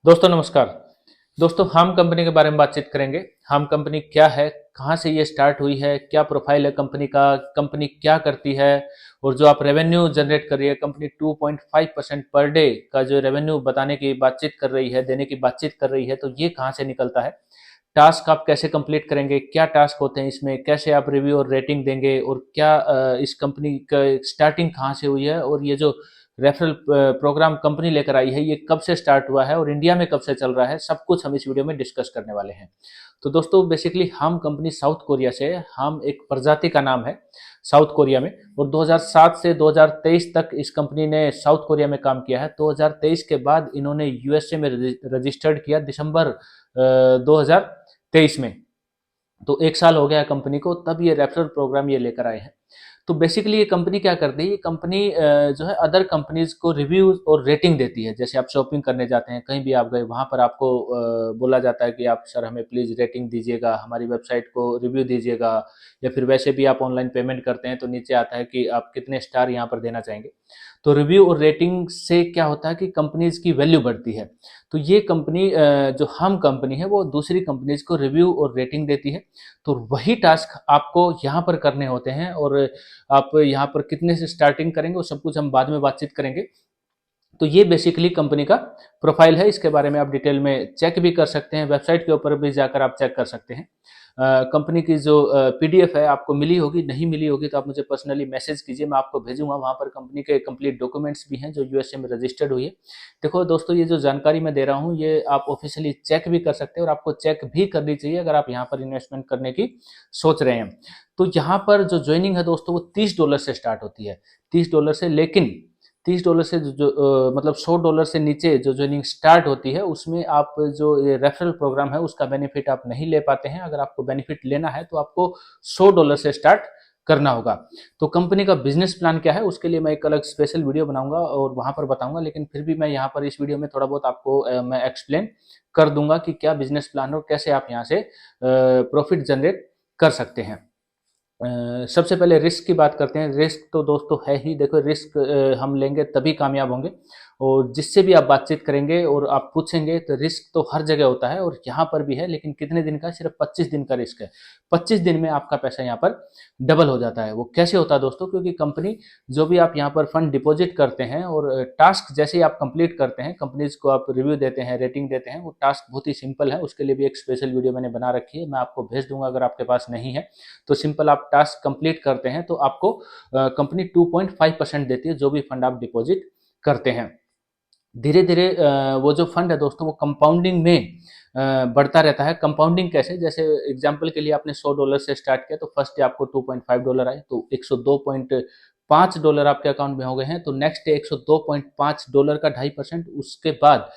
दोस्तों नमस्कार। दोस्तों हम कंपनी के बारे में बातचीत करेंगे। हम कंपनी क्या है, कहाँ से ये स्टार्ट हुई है, क्या प्रोफाइल है कंपनी का, कंपनी क्या करती है और जो आप रेवेन्यू जनरेट कर रही है कंपनी 2.5% पर डे का जो रेवेन्यू बताने की बातचीत कर रही है, देने की बातचीत कर रही है, तो ये कहाँ से निकलता है। टास्क आप कैसे कंप्लीट करेंगे, क्या टास्क होते हैं इसमें, कैसे आप रिव्यू और रेटिंग देंगे और क्या इस कंपनी का स्टार्टिंग कहाँ से हुई है और ये जो रेफरल प्रोग्राम कंपनी लेकर आई है ये कब से स्टार्ट हुआ है और इंडिया में कब से चल रहा है, सब कुछ हम इस वीडियो में डिस्कस करने वाले हैं। तो दोस्तों बेसिकली हम कंपनी साउथ कोरिया से, हम एक प्रजाति का नाम है साउथ कोरिया में, और 2007 से 2023 तक इस कंपनी ने साउथ कोरिया में काम किया है। 2023 के बाद इन्होंने यूएसए में रजिस्टर्ड किया दिसंबर 2023 में। तो एक साल हो गया है कंपनी को, तब ये रेफरल प्रोग्राम ये लेकर आए हैं। तो बेसिकली ये कंपनी क्या करती है, ये कंपनी जो है अदर कंपनीज को रिव्यूज और रेटिंग देती है। जैसे आप शॉपिंग करने जाते हैं, कहीं भी आप गए, वहां पर आपको बोला जाता है कि आप सर हमें प्लीज रेटिंग दीजिएगा, हमारी वेबसाइट को रिव्यू दीजिएगा, या फिर वैसे भी आप ऑनलाइन पेमेंट करते हैं तो नीचे आता है कि आप कितने स्टार यहाँ पर देना चाहेंगे। तो रिव्यू और रेटिंग से क्या होता है कि कंपनीज की वैल्यू बढ़ती है। तो ये कंपनी जो हम कंपनी है वो दूसरी कंपनीज को रिव्यू और रेटिंग देती है। तो वही टास्क आपको यहाँ पर करने होते हैं, और आप यहाँ पर कितने से स्टार्टिंग करेंगे वो सब कुछ हम बाद में बातचीत करेंगे। तो ये बेसिकली कंपनी का प्रोफाइल है, इसके बारे में आप डिटेल में चेक भी कर सकते हैं, वेबसाइट के ऊपर भी जाकर आप चेक कर सकते हैं। कंपनी की जो पीडीएफ है आपको मिली होगी, नहीं मिली होगी तो आप मुझे पर्सनली मैसेज कीजिए, मैं आपको भेजूंगा। वहाँ पर कंपनी के कंप्लीट डॉक्यूमेंट्स भी हैं जो यूएसए में रजिस्टर्ड हुई है। देखो दोस्तों, ये जो जानकारी मैं दे रहा हूँ ये आप ऑफिशियली चेक भी कर सकते हैं, और आपको चेक भी करनी चाहिए अगर आप यहाँ पर इन्वेस्टमेंट करने की सोच रहे हैं। तो यहाँ पर जो ज्वाइनिंग है दोस्तों वो $30 से स्टार्ट होती है, $30 से। लेकिन $30 से मतलब $100 से नीचे जो ज्वाइनिंग स्टार्ट होती है उसमें आप जो ये रेफरल प्रोग्राम है उसका बेनिफिट आप नहीं ले पाते हैं। अगर आपको बेनिफिट लेना है तो आपको $100 से स्टार्ट करना होगा। तो कंपनी का बिजनेस प्लान क्या है उसके लिए मैं एक अलग स्पेशल वीडियो बनाऊंगा और वहां पर बताऊंगा, लेकिन फिर भी मैं यहाँ पर इस वीडियो में थोड़ा बहुत आपको मैं एक्सप्लेन कर दूंगा कि क्या बिजनेस प्लान है और कैसे आप यहाँ से प्रॉफिट जनरेट कर सकते हैं। सबसे पहले रिस्क की बात करते हैं। रिस्क तो दोस्तों है ही, देखो रिस्क हम लेंगे तभी कामयाब होंगे। और जिससे भी आप बातचीत करेंगे और आप पूछेंगे तो रिस्क तो हर जगह होता है और यहाँ पर भी है, लेकिन कितने दिन का, सिर्फ 25 दिन का रिस्क है। 25 दिन में आपका पैसा यहाँ पर डबल हो जाता है। वो कैसे होता है दोस्तों, क्योंकि कंपनी जो भी आप यहाँ पर फंड डिपॉजिट करते हैं और टास्क जैसे ही आप कंप्लीट करते हैं, कंपनीज को आप रिव्यू देते हैं, रेटिंग देते हैं, वो टास्क बहुत ही सिंपल है। उसके लिए भी एक स्पेशल वीडियो मैंने बना रखी है, मैं आपको भेज दूंगा अगर आपके पास नहीं है तो। सिंपल आप टास्क कंप्लीट करते हैं तो आपको कंपनी 2.5% देती है जो भी फंड आप डिपॉजिट करते हैं। धीरे धीरे वो जो फंड है दोस्तों वो कंपाउंडिंग में बढ़ता रहता है। कंपाउंडिंग कैसे, जैसे एग्जांपल के लिए आपने $100 से स्टार्ट किया तो फर्स्ट डे आपको $2.5 आए, तो $102.5 आपके अकाउंट में हो गए हैं। तो नेक्स्ट डे $102.5 का 2.5%, उसके बाद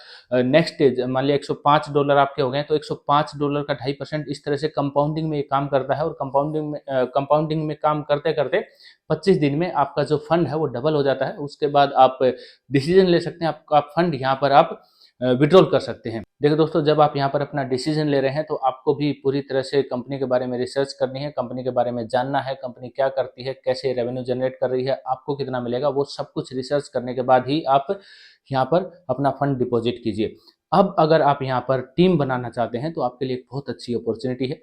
नेक्स्ट डे मान लिया $105 आपके हो गए तो $105 का 2.5%। इस तरह से कंपाउंडिंग में ये काम करता है, और कंपाउंडिंग में काम करते करते 25 दिन में आपका जो फंड है वो डबल हो जाता है। उसके बाद आप डिसीजन ले सकते हैं, आपका फंड यहाँ पर आप विड्रॉल कर सकते हैं। देखो दोस्तों, जब आप यहाँ पर अपना डिसीजन ले रहे हैं तो आपको भी पूरी तरह से कंपनी के बारे में रिसर्च करनी है, कंपनी के बारे में जानना है, कंपनी क्या करती है, कैसे रेवेन्यू जनरेट कर रही है, आपको कितना मिलेगा, वो सब कुछ रिसर्च करने के बाद ही आप यहाँ पर अपना फंड डिपॉजिट कीजिए। अब अगर आप यहाँ पर टीम बनाना चाहते हैं तो आपके लिए एक बहुत अच्छी अपॉर्चुनिटी है।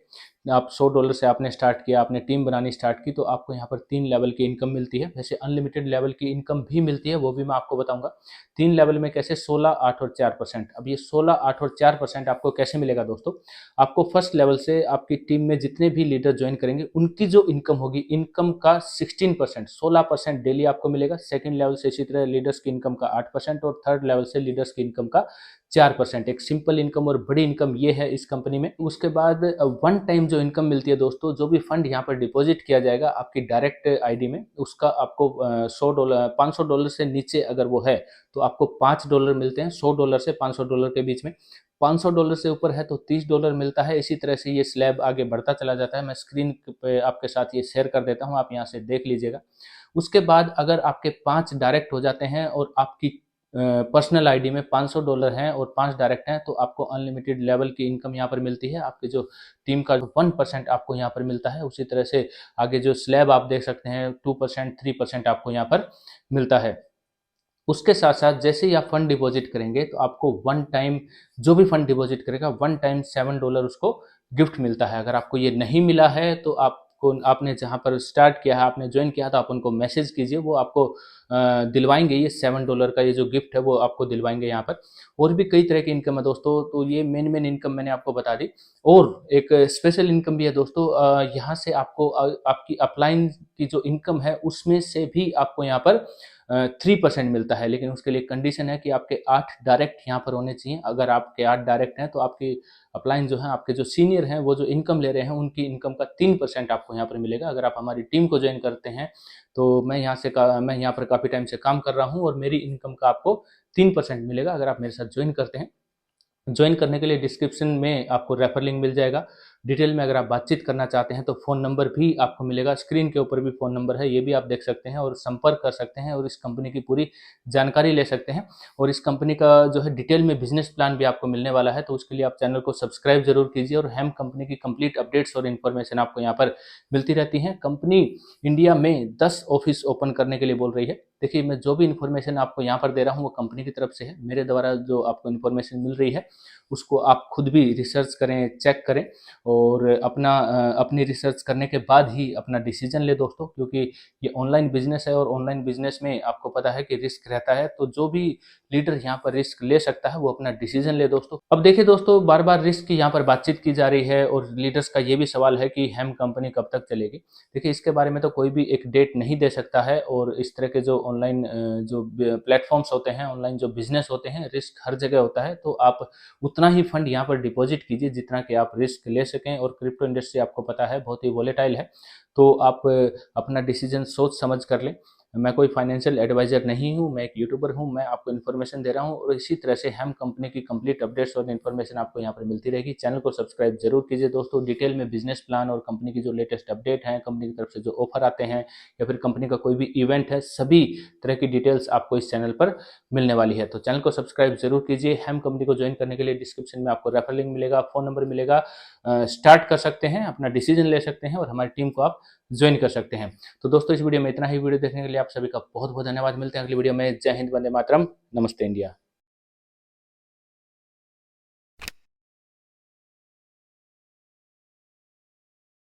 आप $100 से आपने स्टार्ट किया, आपने टीम बनानी स्टार्ट की, तो आपको यहाँ पर 3 लेवल की इनकम मिलती है। वैसे अनलिमिटेड लेवल की इनकम भी मिलती है, वो भी मैं आपको बताऊंगा। 3 लेवल में कैसे, 16, 8 और 4%। अब ये 16, 8 और 4% आपको कैसे मिलेगा दोस्तों, आपको फर्स्ट लेवल से आपकी टीम में जितने भी लीडर ज्वाइन करेंगे उनकी जो इनकम होगी, इनकम का 16%, 16% डेली आपको मिलेगा। सेकंड लेवल से इसी तरह लीडर्स की इनकम का 8%, और थर्ड लेवल से लीडर्स की इनकम का 4%। एक सिंपल इनकम और बड़ी इनकम ये है इस कंपनी में। उसके बाद वन टाइम जो इनकम मिलती है दोस्तों, जो भी फंड यहाँ पर डिपॉजिट किया जाएगा आपकी डायरेक्ट आईडी में, उसका आपको $100, $500 से नीचे अगर वो है तो आपको $5 मिलते हैं। $100 से $500 के बीच में। $500 से ऊपर है तो $30 मिलता है। इसी तरह से ये स्लैब आगे बढ़ता चला जाता है। मैं स्क्रीन पे आपके साथ ये शेयर कर देता हूँ, आप यहाँ से देख लीजिएगा। उसके बाद अगर आपके 5 डायरेक्ट हो जाते हैं और आपकी पर्सनल आईडी में $500 हैं और 5 डायरेक्ट हैं, तो आपको अनलिमिटेड लेवल की इनकम यहाँ पर मिलती है। आपकी जो टीम का 1% आपको यहाँ पर मिलता है। उसी तरह से आगे जो स्लैब आप देख सकते हैं 2%, 3% आपको यहाँ पर मिलता है। उसके साथ साथ जैसे ही आप फंड डिपॉजिट करेंगे तो आपको वन टाइम, जो भी फंड डिपॉजिट करेगा वन टाइम $7 उसको गिफ्ट मिलता है। अगर आपको ये नहीं मिला है तो आपको, आपने जहाँ पर स्टार्ट किया है, आपने ज्वाइन किया तो आप उनको मैसेज कीजिए, वो आपको दिलवाएंगे ये $7 का ये जो गिफ्ट है वो आपको दिलवाएंगे यहाँ पर। और भी कई तरह की इनकम है दोस्तों, तो ये मेन मेन इनकम मैंने आपको बता दी। और एक स्पेशल इनकम भी है दोस्तों, यहाँ से आपको आपकी अपलाइन की जो इनकम है उसमें से भी आपको यहाँ पर 3% मिलता है। लेकिन उसके लिए कंडीशन है कि आपके 8 डायरेक्ट यहाँ पर होने चाहिए। अगर आपके 8 डायरेक्ट हैं तो आपकी अपलाइन जो है, आपके जो सीनियर हैं वो जो इनकम ले रहे हैं उनकी इनकम का 3% आपको यहाँ पर मिलेगा। अगर आप हमारी टीम को ज्वाइन करते हैं तो मैं यहाँ पर काफ़ी टाइम से काम कर रहा हूँ और मेरी इनकम का आपको 3% मिलेगा अगर आप मेरे साथ ज्वाइन करते हैं। ज्वाइन करने के लिए डिस्क्रिप्शन में आपको रेफर लिंक मिल जाएगा। डिटेल में अगर आप बातचीत करना चाहते हैं तो फ़ोन नंबर भी आपको मिलेगा, स्क्रीन के ऊपर भी फ़ोन नंबर है, ये भी आप देख सकते हैं और संपर्क कर सकते हैं और इस कंपनी की पूरी जानकारी ले सकते हैं। और इस कंपनी का जो है डिटेल में बिजनेस प्लान भी आपको मिलने वाला है, तो उसके लिए आप चैनल को सब्सक्राइब जरूर कीजिए। और हेम कंपनी की कंप्लीट अपडेट्स और इन्फॉर्मेशन आपको यहाँ पर मिलती रहती है। कंपनी इंडिया में 10 ऑफिस ओपन करने के लिए बोल रही है। देखिए, मैं जो भी इन्फॉर्मेशन आपको यहाँ पर दे रहा हूँ वो कंपनी की तरफ से है, मेरे द्वारा जो आपको इन्फॉर्मेशन मिल रही है उसको आप खुद भी रिसर्च करें, चेक करें और अपनी रिसर्च करने के बाद ही अपना डिसीजन ले दोस्तों। क्योंकि ये ऑनलाइन बिजनेस है और ऑनलाइन बिजनेस में आपको पता है कि रिस्क रहता है, तो जो भी लीडर यहाँ पर रिस्क ले सकता है वो अपना डिसीजन ले दोस्तों। अब देखिए दोस्तों, बार बार रिस्क की यहाँ पर बातचीत की जा रही है और लीडर्स का ये भी सवाल है कि हेम कंपनी कब तक चलेगी। देखिए, इसके बारे में तो कोई भी एक डेट नहीं दे सकता है। और इस तरह के जो ऑनलाइन जो प्लेटफॉर्म्स होते हैं, ऑनलाइन जो बिजनेस होते हैं, रिस्क हर जगह होता है। तो आप उतना ही फंड यहाँ पर डिपॉजिट कीजिए जितना कि आप रिस्क ले सकें। और क्रिप्टो इंडस्ट्री आपको पता है बहुत ही वोलेटाइल है, तो आप अपना डिसीजन सोच समझ कर लें। मैं कोई फाइनेंशियल एडवाइजर नहीं हूँ, मैं एक यूट्यूबर हूँ, मैं आपको इन्फॉर्मेशन दे रहा हूँ और इसी तरह से हेम कंपनी की कंप्लीट अपडेट्स और इन्फॉर्मेशन आपको यहाँ पर मिलती रहेगी। चैनल को सब्सक्राइब जरूर कीजिए दोस्तों। डिटेल में बिजनेस प्लान और कंपनी की जो लेटेस्ट अपडेट है, कंपनी की तरफ से जो ऑफर आते हैं या फिर कंपनी का कोई भी इवेंट है, सभी तरह की डिटेल्स आपको इस चैनल पर मिलने वाली है। तो चैनल को सब्सक्राइब जरूर कीजिए। हेम कंपनी को ज्वाइन करने के लिए डिस्क्रिप्शन में आपको रेफर लिंक मिलेगा, फोन नंबर मिलेगा, स्टार्ट कर सकते हैं, अपना डिसीजन ले सकते हैं और हमारी टीम को आप ज्वाइन कर सकते हैं। तो दोस्तों, इस वीडियो में इतना ही। वीडियो देखने के लिए आप सभी का बहुत बहुत धन्यवाद। मिलते हैं अगली वीडियो में। जय हिंद, वंदे मातरम, नमस्ते इंडिया।